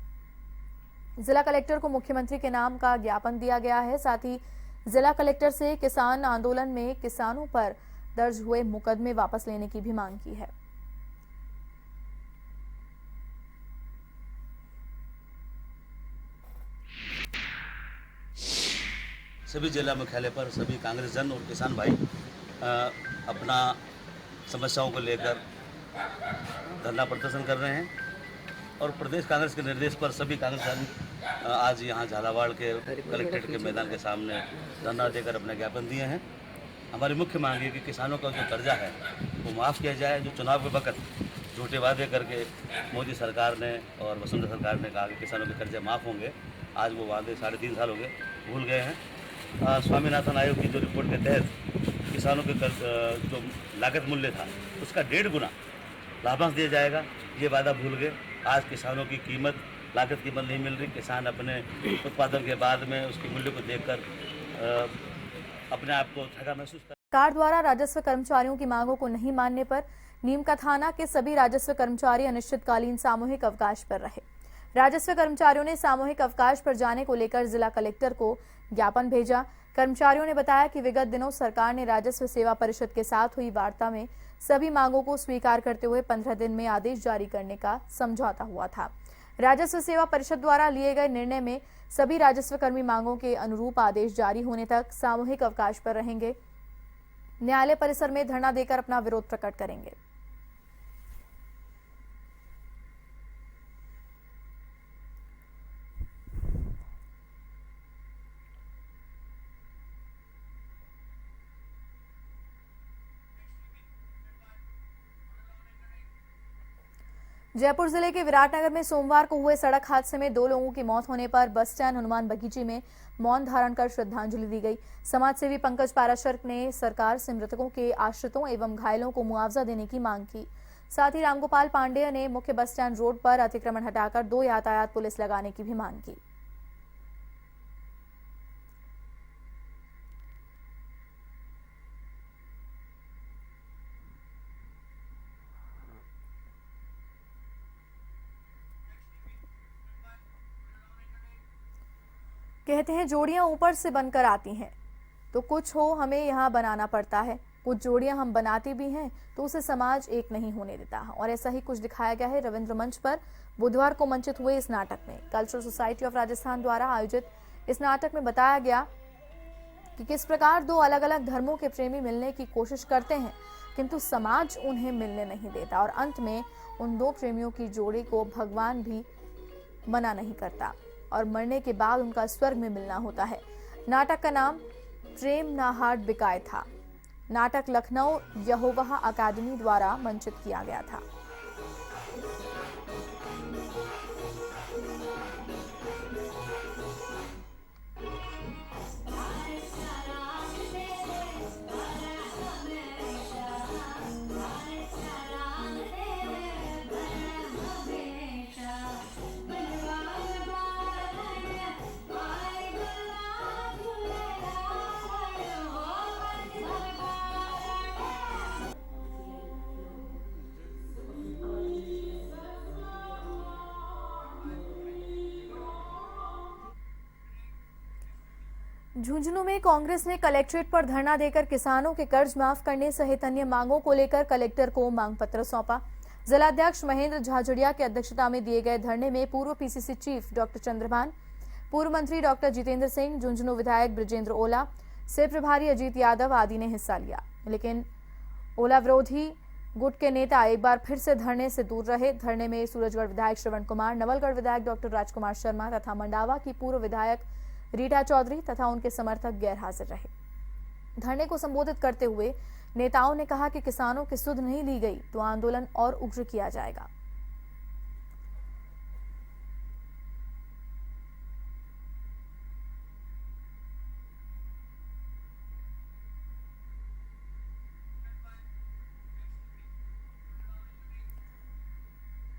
जिला कलेक्टर को मुख्यमंत्री के नाम का ज्ञापन दिया गया है। साथ ही जिला कलेक्टर से किसान आंदोलन में किसानों पर दर्ज हुए मुकदमे वापस लेने की भी मांग की है। सभी जिला मुख्यालय पर सभी कांग्रेस जन और किसान भाई अपना समस्याओं को लेकर धरना प्रदर्शन कर रहे हैं और प्रदेश कांग्रेस के निर्देश पर सभी कांग्रेस जन आज यहाँ झालावाड़ के कलेक्ट्रेट के मैदान के सामने धरना देकर अपना ज्ञापन दिए हैं। हमारी मुख्य मांग है कि किसानों का जो कर्जा है वो माफ़ किया जाए। जो चुनाव के वक्त झूठे वादे करके मोदी सरकार ने और वसुंधरा सरकार ने कहा कि किसानों के कर्जे माफ़ होंगे, आज वो वादे 3.5 साल हो गए भूल गए हैं। स्वामीनाथन आयोग की जो रिपोर्ट के तहत किसानों के जो लागत मूल्य था उसका 1.5 गुना लाभांश दिया जाएगा, ये वादा भूल गए। आज किसानों की कीमत लागत कीमत नहीं मिल रही। किसान अपने उत्पादन के बाद में उसके मूल्य को देखकर अपने आप को ठगा महसूस कर। सरकार द्वारा राजस्व कर्मचारियों की मांगों को नहीं मानने पर नीमका थाना के सभी राजस्व कर्मचारी अनिश्चितकालीन सामूहिक अवकाश पर रहे। राजस्व कर्मचारियों ने सामूहिक अवकाश पर जाने को लेकर जिला कलेक्टर को ज्ञापन भेजा। कर्मचारियों ने बताया कि विगत दिनों सरकार ने राजस्व सेवा परिषद के साथ हुई वार्ता में सभी मांगों को स्वीकार करते हुए 15 दिन में आदेश जारी करने का समझौता हुआ था। राजस्व सेवा परिषद द्वारा लिए गए निर्णय में सभी राजस्व कर्मी मांगों के अनुरूप आदेश जारी होने तक सामूहिक अवकाश पर रहेंगे। न्यायालय परिसर में धरना देकर अपना विरोध प्रकट करेंगे। जयपुर जिले के विराटनगर में सोमवार को हुए सड़क हादसे में 2 लोगों की मौत होने पर बस स्टैंड हनुमान बगीचे में मौन धारण कर श्रद्धांजलि दी गई। समाजसेवी पंकज पाराशर ने सरकार से मृतकों के आश्रितों एवं घायलों को मुआवजा देने की मांग की। साथ ही रामगोपाल पांडेय ने मुख्य बस स्टैंड रोड पर अतिक्रमण हटाकर 2 यातायात पुलिस लगाने की भी मांग की। कहते हैं जोड़ियां ऊपर से बनकर आती हैं, तो कुछ हो हमें यहाँ बनाना पड़ता है। कुछ जोड़ियां हम बनाते भी हैं तो उसे समाज एक नहीं होने देता। और ऐसा ही कुछ दिखाया गया है रविंद्र मंच पर बुधवार को मंचित हुए इस नाटक में। कल्चरल सोसाइटी ऑफ राजस्थान द्वारा आयोजित इस नाटक में बताया गया कि किस प्रकार 2 अलग अलग धर्मों के प्रेमी मिलने की कोशिश करते हैं, किंतु समाज उन्हें मिलने नहीं देता और अंत में उन 2 प्रेमियों की जोड़ी को भगवान भी मना नहीं करता और मरने के बाद उनका स्वर्ग में मिलना होता है। नाटक का नाम प्रेम नाहाट बिकाए था। नाटक लखनऊ यहोवाह अकादमी द्वारा मंचित किया गया था। झुंझुनू में कांग्रेस ने कलेक्ट्रेट पर धरना देकर किसानों के कर्ज माफ करने सहित अन्य मांगों को लेकर कलेक्टर को मांग पत्र सौंपा। जिलाध्यक्ष महेंद्र झाझड़िया की अध्यक्षता में दिए गए धरने में पूर्व पीसीसी चीफ डॉक्टर चंद्रभान, पूर्व मंत्री डॉक्टर जितेंद्र सिंह, झुंझुनू विधायक ब्रजेंद्र ओला, से प्रभारी अजीत यादव आदि ने हिस्सा लिया। लेकिन ओला विरोधी गुट के नेता एक बार फिर से धरने से दूर रहे। धरने में सूरजगढ़ विधायक श्रवण कुमार, नवलगढ़ विधायक डॉक्टर राजकुमार शर्मा तथा मंडावा की पूर्व विधायक रीटा चौधरी तथा उनके समर्थक गैर हाजिर रहे। धरने को संबोधित करते हुए नेताओं ने कहा कि किसानों की सुध नहीं ली गई तो आंदोलन और उग्र किया जाएगा।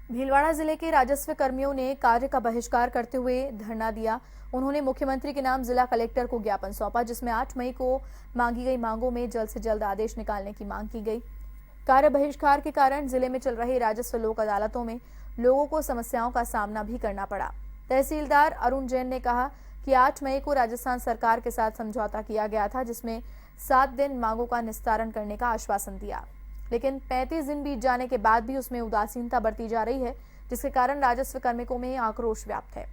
भीलवाड़ा जिले के राजस्व कर्मियों ने कार्य का बहिष्कार करते हुए धरना दिया। उन्होंने मुख्यमंत्री के नाम जिला कलेक्टर को ज्ञापन सौंपा, जिसमें 8 मई को मांगी गई मांगों में जल्द से जल्द आदेश निकालने की मांग की गई। कार्य बहिष्कार के कारण जिले में चल रही राजस्व लोक अदालतों में लोगों को समस्याओं का सामना भी करना पड़ा। तहसीलदार अरुण जैन ने कहा कि 8 मई को राजस्थान सरकार के साथ समझौता किया गया था, जिसमें 7 दिन मांगों का निस्तारण करने का आश्वासन दिया, लेकिन 35 दिन बीत जाने के बाद भी उसमें उदासीनता बरती जा रही है, जिसके कारण राजस्व कार्मिकों में आक्रोश व्याप्त है।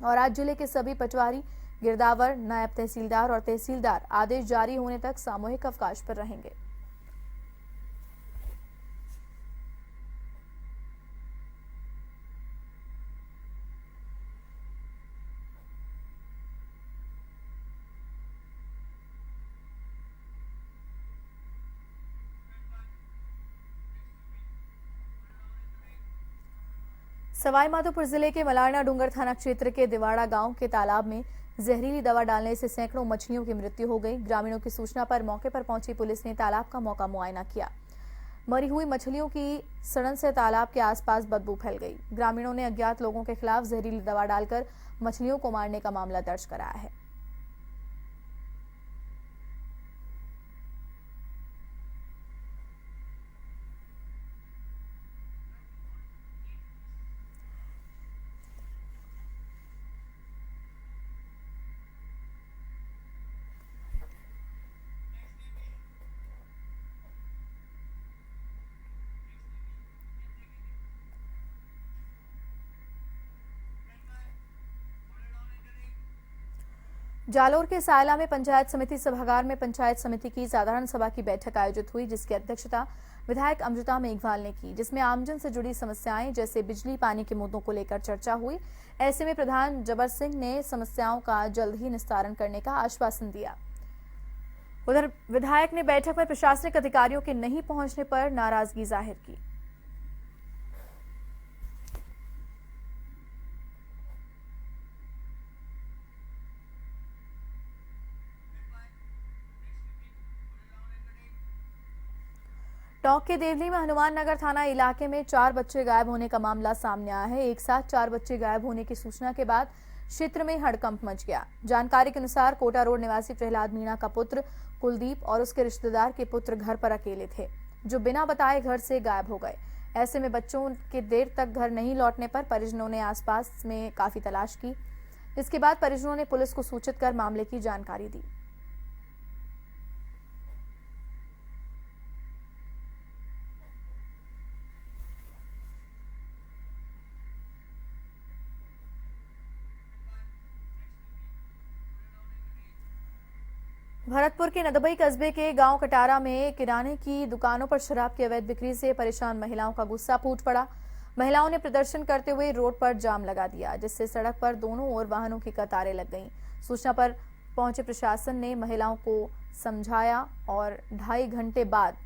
और आज जिले के सभी पटवारी, गिरदावर, नायब तहसीलदार और तहसीलदार आदेश जारी होने तक सामूहिक अवकाश पर रहेंगे। सवाईमाधोपुर जिले के मलारना डूंगर थाना क्षेत्र के दिवाड़ा गांव के तालाब में जहरीली दवा डालने से सैकड़ों मछलियों की मृत्यु हो गई। ग्रामीणों की सूचना पर मौके पर पहुंची पुलिस ने तालाब का मौका मुआयना किया। मरी हुई मछलियों की सड़न से तालाब के आसपास बदबू फैल गई। ग्रामीणों ने अज्ञात लोगों के खिलाफ जहरीली दवा डालकर मछलियों को मारने का मामला दर्ज कराया है। जालोर के सायला में पंचायत समिति सभागार में पंचायत समिति की साधारण सभा की बैठक आयोजित हुई, जिसकी अध्यक्षता विधायक अमृता मेघवाल ने की, जिसमें आमजन से जुड़ी समस्याएं जैसे बिजली पानी के मुद्दों को लेकर चर्चा हुई। ऐसे में प्रधान जबर सिंह ने समस्याओं का जल्द ही निस्तारण करने का आश्वासन दिया। उधर विधायक ने बैठक में प्रशासनिक अधिकारियों के नहीं पहुंचने पर नाराजगी जाहिर की। टोंक के देवली में हनुमान नगर थाना इलाके में 4 बच्चे गायब होने का मामला सामने आया है। एक साथ 4 बच्चे गायब होने की सूचना के बाद क्षेत्र में हड़कंप मच गया। जानकारी के अनुसार कोटा रोड निवासी प्रहलाद मीणा का पुत्र कुलदीप और उसके रिश्तेदार के पुत्र घर पर अकेले थे, जो बिना बताए घर से गायब हो गए। ऐसे में बच्चों के देर तक घर नहीं लौटने पर परिजनों ने आसपास में काफी तलाश की। इसके बाद परिजनों ने पुलिस को सूचित कर मामले की जानकारी दी। भरतपुर के नदबई कस्बे के गांव कटारा में किराने की दुकानों पर शराब की अवैध बिक्री से परेशान महिलाओं का गुस्सा फूट पड़ा। महिलाओं ने प्रदर्शन करते हुए रोड पर जाम लगा दिया, जिससे सड़क पर दोनों ओर वाहनों की कतारें लग गईं। सूचना पर पहुंचे प्रशासन ने महिलाओं को समझाया और 2.5 घंटे बाद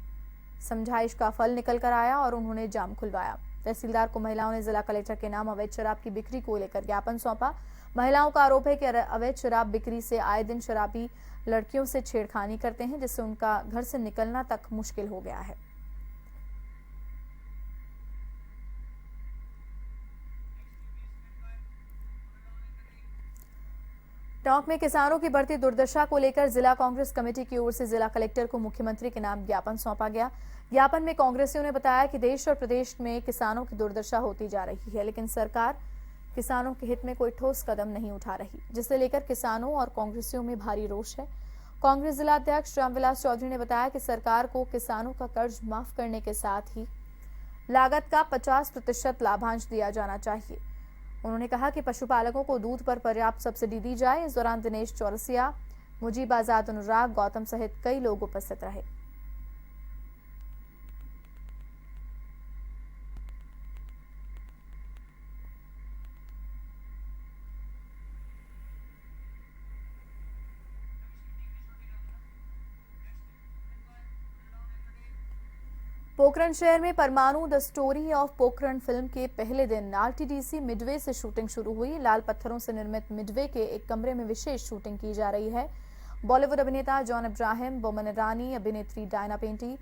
समझाइश का फल निकल कर आया और उन्होंने जाम खुलवाया। तहसीलदार को महिलाओं ने जिला कलेक्टर के नाम अवैध शराब की बिक्री को लेकर ज्ञापन सौंपा। महिलाओं का आरोप है कि अवैध शराब बिक्री से आए दिन शराबी लड़कियों से छेड़खानी करते हैं, जिससे उनका घर से निकलना तक मुश्किल हो गया है। टोंक में किसानों की बढ़ती दुर्दशा को लेकर जिला कांग्रेस कमेटी की ओर से जिला कलेक्टर को मुख्यमंत्री के नाम ज्ञापन सौंपा गया। ज्ञापन में कांग्रेसियों ने बताया कि देश और प्रदेश में किसानों की दुर्दशा होती जा रही है, लेकिन सरकार किसानों के हित में कोई ठोस कदम नहीं उठा रही, जिसे लेकर किसानों और कांग्रेसियों में भारी रोष है। कांग्रेस जिला अध्यक्ष रामविलास चौधरी ने बताया कि सरकार को किसानों का कर्ज माफ करने के साथ ही लागत का 50% लाभांश दिया जाना चाहिए। उन्होंने कहा कि पशुपालकों को दूध पर पर्याप्त सब्सिडी दी जाए। इस दौरान दिनेश चौरसिया, मुजीब आजाद, अनुराग गौतम सहित कई लोग उपस्थित रहे। पोखरण शहर में परमाणु the story of Pokhran film के पहले दिन आरटीडीसी मिडवे से शूटिंग शुरू हुई। लाल पत्थरों से निर्मित मिडवे के एक कमरे में विशेष शूटिंग की जा रही है। बॉलीवुड अभिनेता जॉन इब्राहिम, बोमन ईरानी, अभिनेत्री डायना पेंटी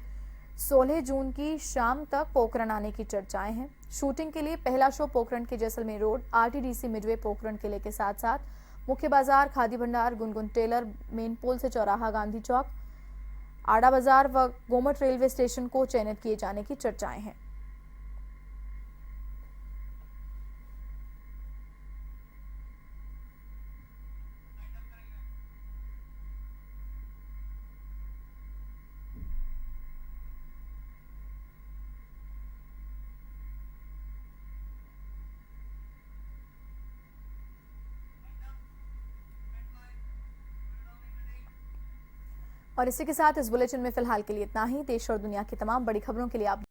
16 जून की शाम तक पोखरण आने की चर्चाएं हैं। शूटिंग के लिए पहला शो पोखरण के Jaisalmer road, RTDC Midway Pokhran किले के साथ साथ मुख्य बाजार, खादी भंडार, गुनगुन टेलर, मेन पोल से चौराहा, गांधी चौक, आड़ा बाजार व गोमट रेलवे स्टेशन को चयनित किए जाने की चर्चाएं हैं। और इसी के साथ इस बुलेटिन में फिलहाल के लिए इतना ही। देश और दुनिया की तमाम बड़ी खबरों के लिए आप